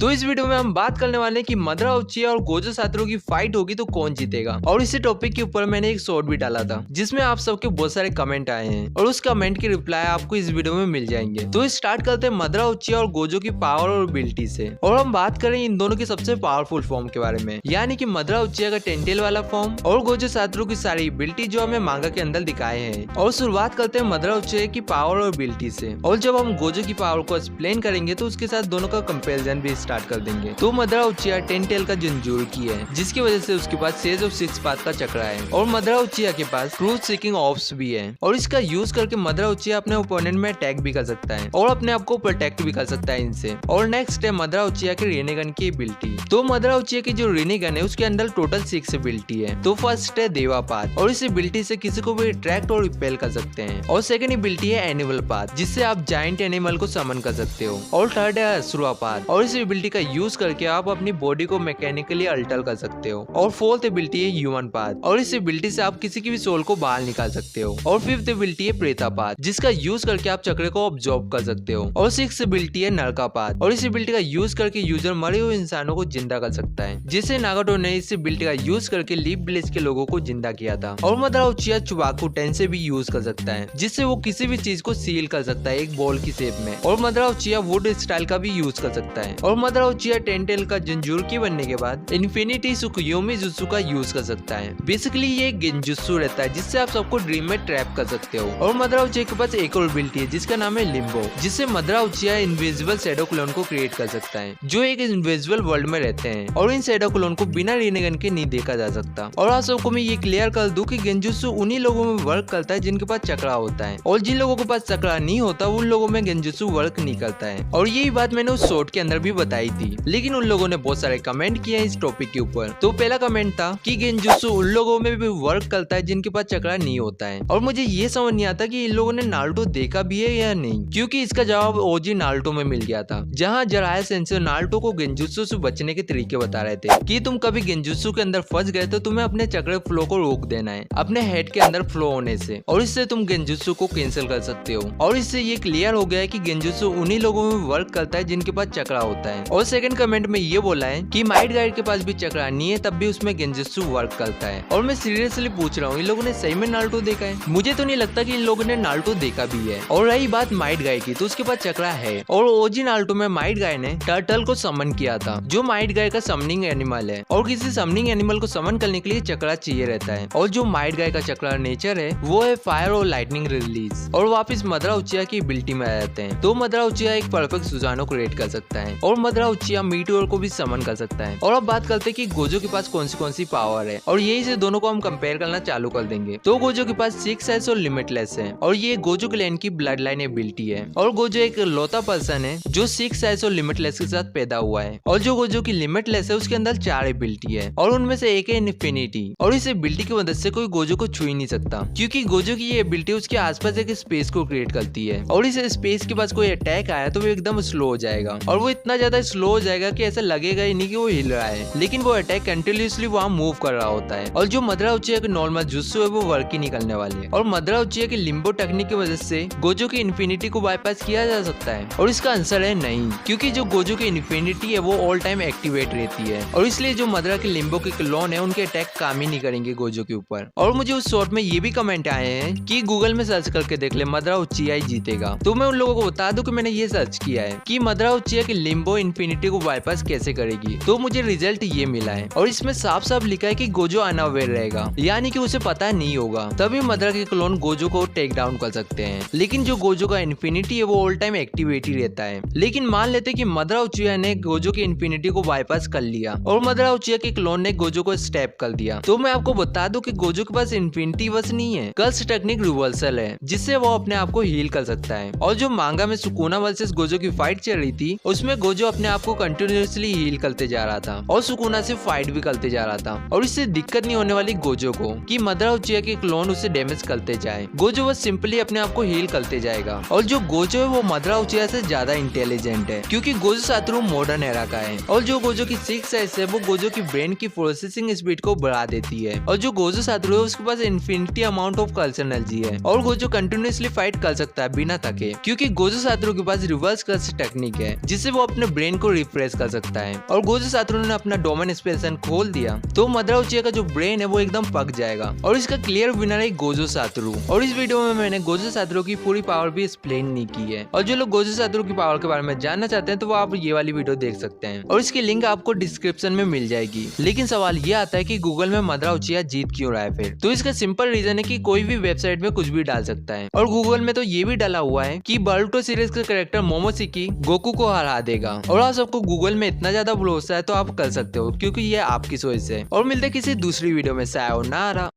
तो इस वीडियो में हम बात करने वाले हैं कि मदरा उचिया और गोजो सातोरू की फाइट होगी तो कौन जीतेगा। और इसी टॉपिक के ऊपर मैंने एक शॉर्ट भी डाला था जिसमें आप सबके बहुत सारे कमेंट आए हैं और उस कमेंट के रिप्लाई आपको इस वीडियो में मिल जाएंगे। तो स्टार्ट करते हैं मदरा उचिया और गोजो की पावर और एबिलिटी से, और हम बात करें इन दोनों की सबसे पावरफुल फॉर्म के बारे में, यानी कि मदरा उचिया का टेंटेल वाला फॉर्म और गोजो सातोरू की सारी एबिलिटी जो हमें मांगा के अंदर दिखाए हैं। और शुरुआत करते हैं मदरा उचिया की पावर और एबिलिटी से, और जब हम गोजो की पावर को एक्सप्लेन करेंगे तो उसके साथ दोनों का कंपैरिजन भी स्टार्ट कर देंगे। तो मदरा उचिया टेंटेल का जिंजुरकी है जिसकी वजह से उसके पास सेज ऑफ सिक्स पाथ का चक्रा है, और मदरा उचिया के पास ट्रूथ सीकिंग ऑप्स भी है, और इसका यूज करके मदरा उचिया अपने ओपोनेंट में अटैक भी कर सकता है और अपने आप को प्रोटेक्ट भी कर सकता है इनसे। और नेक्स्ट है मदरा उचिया के रेनेगन की एबिलिटी। तो मदरा उचिया की जो रेनेगन है उसके अंदर टोटल 6 एबिलिटी है। तो फर्स्ट है देवा पाथ, और इस एबिलिटी से किसी को भी अट्रैक्ट और रिपेल कर सकते हैं। और सेकंड एबिलिटी है एनिमल पाथ, जिससे आप जायंट एनिमल को समन कर सकते हो। और थर्ड है असुरा पाथ, और इस एबिलिटी का यूज करके आप अपनी बॉडी को मैकेनिकली अल्टर कर सकते हो। और फोर्थ एबिलिटी है ह्यूमन पाथ, और इस एबिलिटी से आप किसी की भी सोल को बाहर निकाल सकते हो। और फिफ्थ एबिलिटी है प्रेता पाथ, जिसका यूज करके आप चक्र को ऑब्जॉर्ब कर सकते हो। और सिक्स एबिलिटी है नरका पाथ, और इस एबिलिटी का यूज करके यूजर मरे हुए इंसानों को जिंदा कर सकता है, जिसे नागाटो ने इस एबिलिटी का यूज करके लीफ विलेज के लोगों को जिंदा किया था। और मदरा उचिया चुबाकू टेन से भी यूज कर सकता है, जिससे वो किसी भी चीज को सील कर सकता है एक बॉल की शेप में। और मदरा उचिया वुड स्टाइल का भी यूज कर सकता है। और मदरा उचिया टेंटेल का जिंजुरकी बनने के बाद इन्फिनिटी सुकुयोमी जुत्सु का यूज कर सकता है। बेसिकली ये गेंजुत्सु रहता है जिससे आप सबको ड्रीम में ट्रैप कर सकते हो। और मदरा उचिया के पास एक और एबिलिटी है जिसका नाम है लिम्बो, जिससे मदरा उचिया इनविजिबल शैडो क्लोन को क्रिएट कर सकता है जो एक इनविजिबल वर्ल्ड में रहते हैं, और इन शैडो क्लोन को बिना रेनेगन के नहीं देखा जा सकता। और आप सबको मैं ये क्लियर कर दूं कि गेंजुत्सु उन्हीं लोगों में वर्क करता है जिनके पास चक्रा होता है, और जिन लोगों के पास चक्रा नहीं होता उन लोगों में गेंजुत्सु वर्क नहीं करता है। और यही बात मैंने उस शॉर्ट के अंदर भी बताई थी, लेकिन उन लोगों ने बहुत सारे कमेंट किए इस टॉपिक के ऊपर। तो पहला कमेंट था कि गेंजुत्सु उन लोगों में भी वर्क करता है जिनके पास चक्रा नहीं होता है, और मुझे ये समझ नहीं आता कि इन लोगों ने नारुतो देखा भी है या नहीं, क्योंकि इसका जवाब ओजी नारुतो में मिल गया था, जहाँ जिराया सेंसेई नारुतो को गेंजुत्सु से बचने के तरीके बता रहे थे कि तुम कभी गेंजुत्सु के अंदर फंस गए तो तुम्हें अपने चक्र फ्लो को रोक देना है अपने हेड के अंदर फ्लो होने से, और इससे तुम गेंजुत्सु को कैंसिल कर सकते हो। और इससे ये क्लियर हो गया है कि गेंजुत्सु उन्हीं लोगों में वर्क करता है जिनके पास चक्रा होता है। और सेकंड कमेंट में ये बोला है कि माइट गाइड के पास भी चक्रा नहीं है तब भी उसमें गेंजुत्सु वर्क करता है। और मैं सीरियसली पूछ रहा हूँ, इन लोगों ने सही में नारुतो देखा है? मुझे तो नहीं लगता कि इन लोगों ने नारुतो देखा भी है। और रही बात माइट गाय की, तो उसके पास चक्रा है, और ओजी नारुतो में माइट गाय ने टर्टल को समन किया था जो माइट गाय का समनिंग एनिमल है, और किसी समनिंग एनिमल को समन करने के लिए चक्रा चाहिए रहता है। और जो माइट गाय का चक्रा नेचर है वो है फायर और लाइटनिंग रिलीज, और वापिस मदरा उचिया की एबिलिटी में आ जाते हैं। तो मदरा उचिया एक परफेक्ट सुजानो क्रिएट कर सकता है, और मदरा उचिया मीटियोर को भी समन कर सकता है। और अब बात करते हैं कि गोजो के पास कौन सी पावर है, और यही से दोनों को हम कंपेयर करना चालू कर देंगे। तो गोजो के पास 6 एस और लिमिटलेस है, और ये गोजो क्लैन की ब्लड लाइन एबिलिटी है। और गोजो एक लौता पर्सन है जो 6 एस और लिमिटलेस के साथ पैदा हुआ है, और जो गोजो की लिमिटलेस है उसके अंदर 4 एबिलिटी है, और उनमें से एक है इन्फिनिटी। और इस एबिलिटी की मदद से कोई गोजो को छू ही नहीं सकता, क्योंकि गोजो की ये एबिलिटी उसके आसपास एक स्पेस को क्रिएट करती है, और इस स्पेस के पास कोई अटैक आया तो वो एकदम स्लो हो जाएगा, और वो इतना ज्यादा स्लो हो जाएगा कि ऐसा लगेगा ही नहीं कि वो हिल रहा है, लेकिन वो अटैक कंटिन्यूअसली वहाँ मूव कर रहा होता है। और जो मदरा उचिया की नॉर्मल जुत्सु है वो वर्क ही नहीं करने वाली है, और मदरा उचिया की लिम्बो टेक्निक की वजह से गोजो की इन्फिनिटी को बाईपास किया जा सकता है। और इसका आंसर है नहीं, क्योंकि जो गोजो की इन्फिनिटी है वो ऑल टाइम एक्टिवेट रहती है, और इसलिए जो मदरा के लिम्बो के क्लोन है उनके अटैक काम ही नहीं करेंगे गोजो के ऊपर। और मुझे उस शॉर्ट में ये भी कमेंट आए हैं कि गूगल में सर्च करके देख ले मदरा उचिया ही जीतेगा। तो मैं उन लोगों को बता दूं कि मैंने ये सर्च किया है कि मदरा उचिया की लिम्बो इन्फिनिटी को बाईपास कैसे करेगी, तो मुझे रिजल्ट ये मिला है, और इसमें साफ साफ लिखा है कि गोजो अनअवेयर रहेगा, यानी कि उसे पता नहीं होगा, तभी मदरा के क्लोन गोजो को टेक डाउन कर सकते हैं। लेकिन जो गोजो का इन्फिनिटी है वो ऑल टाइम एक्टिवेट ही रहता है। लेकिन मान लेते कि मदरा उचिया ने गोजो की इन्फिनिटी को बाईपास कर लिया और मदरा उचिया के क्लोन ने गोजो को स्टेप कर दिया, तो मैं आपको बता दूं कि गोजो के पास इन्फिनिटी बस नहीं है, कर्स टेक्निक रिवर्सल है, जिससे वो अपने आप को हील कर सकता है। और जो मांगा में सुकुना वर्सेस गोजो की फाइट चल रही थी उसमें गोजो अपने आप को कंटिन्यूअसली हील करते जा रहा था और सुकुना से फाइट भी करते जा रहा था, और इससे दिक्कत नहीं होने वाली गोजो को कि मदरा उचिया के क्लोन उसे डैमेज करते जाए। गोजो बस सिंपली अपने आप को हील करते जाएगा। और जो गोजो है वो मदरा उचिया से ज्यादा इंटेलिजेंट है, क्योंकि गोजो सातोरू मॉडर्न एरा का है, और जो गोजो की 6 एस है वो गोजो की ब्रेन की प्रोसेसिंग स्पीड को बढ़ा देती है। और जो गोजो सातोरू है उसके पास infinity amount of curse energy है, और गोजो कंटिन्यूअसली फाइट कर सकता है बिना थके, क्योंकि गोजो सातोरू के पास रिवर्स कर्स टेक्निक है, जिससे वो अपने ब्रेन ब्रेन को रिफ्रेश कर सकता है। और गोजो सातोरू ने अपना डोमेन स्पेशन खोल दिया तो मदरा उचिया का जो ब्रेन है वो एकदम पक जाएगा और इसका क्लियर विनर है गोजो सातोरू। और इस वीडियो में मैंने गोजो सातोरू की पूरी पावर भी एक्सप्लेन नहीं की है, और जो लोग गोजो सातोरू की पावर के बारे में जानना चाहते हैं तो वो आप ये वाली वीडियो देख सकते हैं और इसकी लिंक आपको डिस्क्रिप्शन में मिल जाएगी। लेकिन सवाल ये आता है कि गूगल में मदरा उचिया जीत क्यों रहा है फिर? तो इसका सिंपल रीजन है कि कोई भी वेबसाइट में कुछ भी डाल सकता है, और गूगल में तो ये भी डाला हुआ है कि बारूटो सीरीज का कैरेक्टर मोमोशिकी गोकू को हरा देगा। और आप सबको गूगल में इतना ज्यादा भरोसा है तो आप कर सकते हो, क्योंकि ये आपकी सोच है। और मिलते किसी दूसरी वीडियो में। सायोनारा।